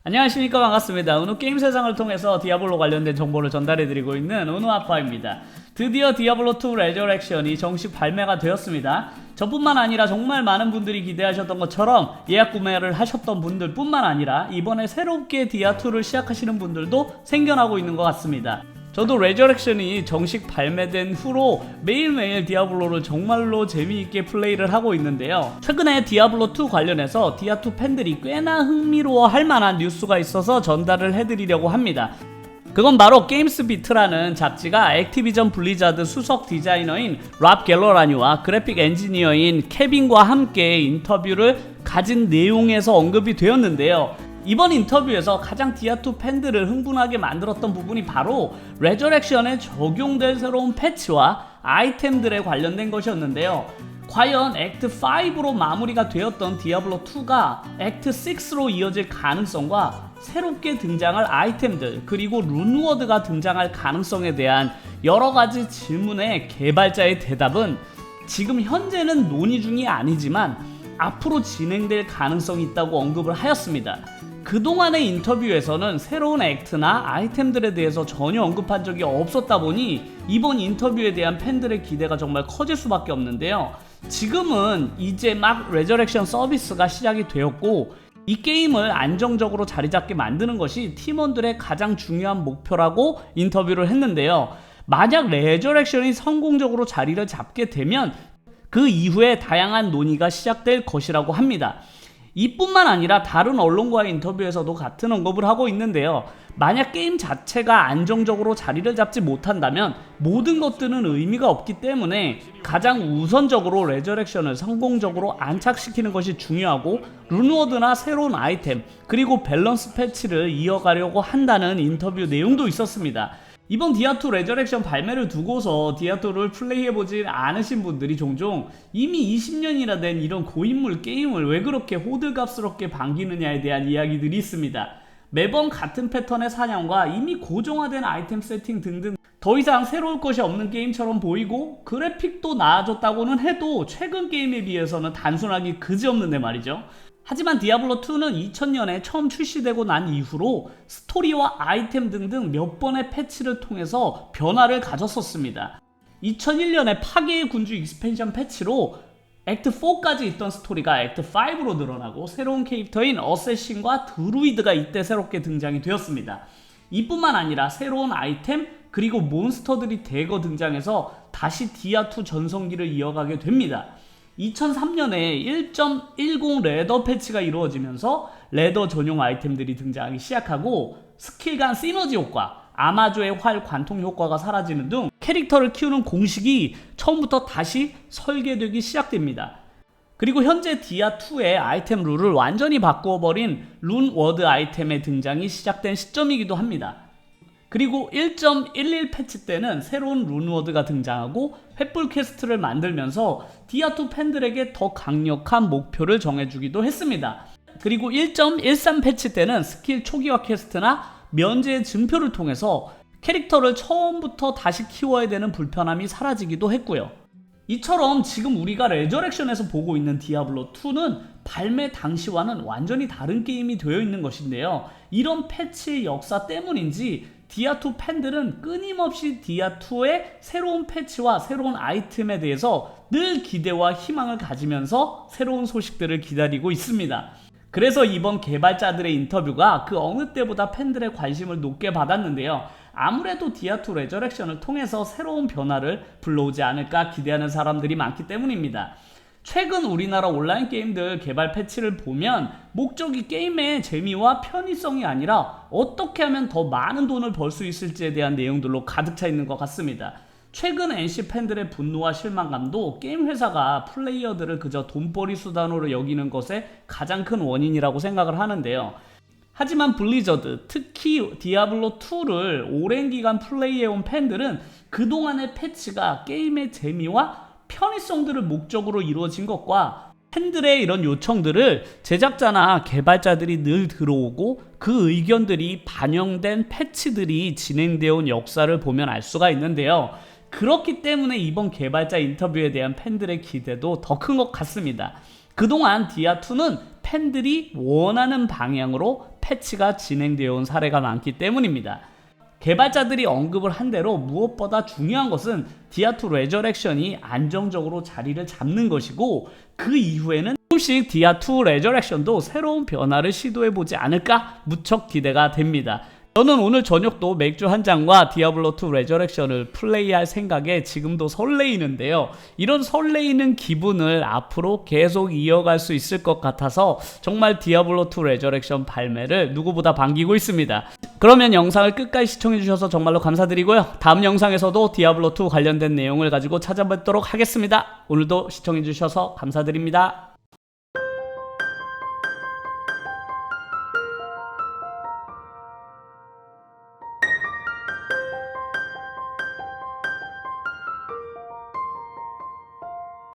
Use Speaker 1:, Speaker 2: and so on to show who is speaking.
Speaker 1: 안녕하십니까, 반갑습니다. 은우 게임 세상을 통해서 디아블로 관련된 정보를 전달해드리고 있는 은우아빠입니다. 드디어 디아블로2 레저렉션이 정식 발매가 되었습니다. 저뿐만 아니라 정말 많은 분들이 기대하셨던 것처럼 예약 구매를 하셨던 분들 뿐만 아니라 이번에 새롭게 디아2를 시작하시는 분들도 생겨나고 있는 것 같습니다. 저도 레저렉션이 정식 발매된 후로 매일매일 디아블로를 정말로 재미있게 플레이를 하고 있는데요. 최근에 디아블로2 관련해서 디아2 팬들이 꽤나 흥미로워할 만한 뉴스가 있어서 전달을 해드리려고 합니다. 그건 바로 게임스비트라는 잡지가 액티비전 블리자드 수석 디자이너인 랍 갤러라니와 그래픽 엔지니어인 케빈과 함께 인터뷰를 가진 내용에서 언급이 되었는데요. 이번 인터뷰에서 가장 디아2 팬들을 흥분하게 만들었던 부분이 바로 레저렉션에 적용될 새로운 패치와 아이템들에 관련된 것이었는데요. 과연 액트 5로 마무리가 되었던 디아블로2가 액트 6로 이어질 가능성과 새롭게 등장할 아이템들, 그리고 룬워드가 등장할 가능성에 대한 여러가지 질문에 개발자의 대답은 지금 현재는 논의 중이 아니지만 앞으로 진행될 가능성이 있다고 언급을 하였습니다. 그동안의 인터뷰에서는 새로운 액트나 아이템들에 대해서 전혀 언급한 적이 없었다 보니 이번 인터뷰에 대한 팬들의 기대가 정말 커질 수밖에 없는데요. 지금은 이제 막 레저렉션 서비스가 시작이 되었고 이 게임을 안정적으로 자리잡게 만드는 것이 팀원들의 가장 중요한 목표라고 인터뷰를 했는데요. 만약 레저렉션이 성공적으로 자리를 잡게 되면 그 이후에 다양한 논의가 시작될 것이라고 합니다. 이뿐만 아니라 다른 언론과의 인터뷰에서도 같은 언급을 하고 있는데요. 만약 게임 자체가 안정적으로 자리를 잡지 못한다면 모든 것들은 의미가 없기 때문에 가장 우선적으로 레저렉션을 성공적으로 안착시키는 것이 중요하고 룬워드나 새로운 아이템 그리고 밸런스 패치를 이어가려고 한다는 인터뷰 내용도 있었습니다. 이번 디아2 레저렉션 발매를 두고서 디아2를 플레이해보지 않으신 분들이 종종 이미 20년이나 된 이런 고인물 게임을 왜 그렇게 호들갑스럽게 반기느냐에 대한 이야기들이 있습니다. 매번 같은 패턴의 사냥과 이미 고정화된 아이템 세팅 등등 더 이상 새로울 것이 없는 게임처럼 보이고 그래픽도 나아졌다고는 해도 최근 게임에 비해서는 단순하기 그지없는데 말이죠. 하지만 디아블로2는 2000년에 처음 출시되고 난 이후로 스토리와 아이템 등등 몇 번의 패치를 통해서 변화를 가졌었습니다. 2001년에 파괴의 군주 익스펜션 패치로 액트 4까지 있던 스토리가 액트 5로 늘어나고 새로운 캐릭터인 어쌔신과 드루이드가 이때 새롭게 등장이 되었습니다. 이뿐만 아니라 새로운 아이템 그리고 몬스터들이 대거 등장해서 다시 디아2 전성기를 이어가게 됩니다. 2003년에 1.10 레더 패치가 이루어지면서 레더 전용 아이템들이 등장하기 시작하고 스킬 간 시너지 효과, 아마조의 활 관통 효과가 사라지는 등 캐릭터를 키우는 공식이 처음부터 다시 설계되기 시작됩니다. 그리고 현재 디아2의 아이템 룰을 완전히 바꾸어버린 룬워드 아이템의 등장이 시작된 시점이기도 합니다. 그리고 1.11 패치 때는 새로운 룬워드가 등장하고 횃불 퀘스트를 만들면서 디아2 팬들에게 더 강력한 목표를 정해주기도 했습니다. 그리고 1.13 패치 때는 스킬 초기화 퀘스트나 면제의 증표를 통해서 캐릭터를 처음부터 다시 키워야 되는 불편함이 사라지기도 했고요. 이처럼 지금 우리가 레저렉션에서 보고 있는 디아블로2는 발매 당시와는 완전히 다른 게임이 되어 있는 것인데요. 이런 패치의 역사 때문인지 디아2 팬들은 끊임없이 디아2의 새로운 패치와 새로운 아이템에 대해서 늘 기대와 희망을 가지면서 새로운 소식들을 기다리고 있습니다. 그래서 이번 개발자들의 인터뷰가 그 어느 때보다 팬들의 관심을 높게 받았는데요. 아무래도 디아2 레저렉션을 통해서 새로운 변화를 불러오지 않을까 기대하는 사람들이 많기 때문입니다. 최근 우리나라 온라인 게임들 개발 패치를 보면 목적이 게임의 재미와 편의성이 아니라 어떻게 하면 더 많은 돈을 벌 수 있을지에 대한 내용들로 가득 차 있는 것 같습니다. 최근 NC 팬들의 분노와 실망감도 게임 회사가 플레이어들을 그저 돈벌이 수단으로 여기는 것의 가장 큰 원인이라고 생각을 하는데요. 하지만 블리자드, 특히 디아블로2를 오랜 기간 플레이해온 팬들은 그동안의 패치가 게임의 재미와 편의성들을 목적으로 이루어진 것과 팬들의 이런 요청들을 제작자나 개발자들이 늘 들어오고 그 의견들이 반영된 패치들이 진행되어 온 역사를 보면 알 수가 있는데요. 그렇기 때문에 이번 개발자 인터뷰에 대한 팬들의 기대도 더 큰 것 같습니다. 그동안 디아2는 팬들이 원하는 방향으로 패치가 진행되어 온 사례가 많기 때문입니다. 개발자들이 언급을 한 대로 무엇보다 중요한 것은 디아2 레저렉션이 안정적으로 자리를 잡는 것이고, 그 이후에는 조금씩 디아2 레저렉션도 새로운 변화를 시도해보지 않을까 무척 기대가 됩니다. 저는 오늘 저녁도 맥주 한 잔과 디아블로2 레저렉션을 플레이할 생각에 지금도 설레이는데요. 이런 설레이는 기분을 앞으로 계속 이어갈 수 있을 것 같아서 정말 디아블로2 레저렉션 발매를 누구보다 반기고 있습니다. 그러면 영상을 끝까지 시청해주셔서 정말로 감사드리고요. 다음 영상에서도 디아블로2 관련된 내용을 가지고 찾아뵙도록 하겠습니다. 오늘도 시청해주셔서 감사드립니다.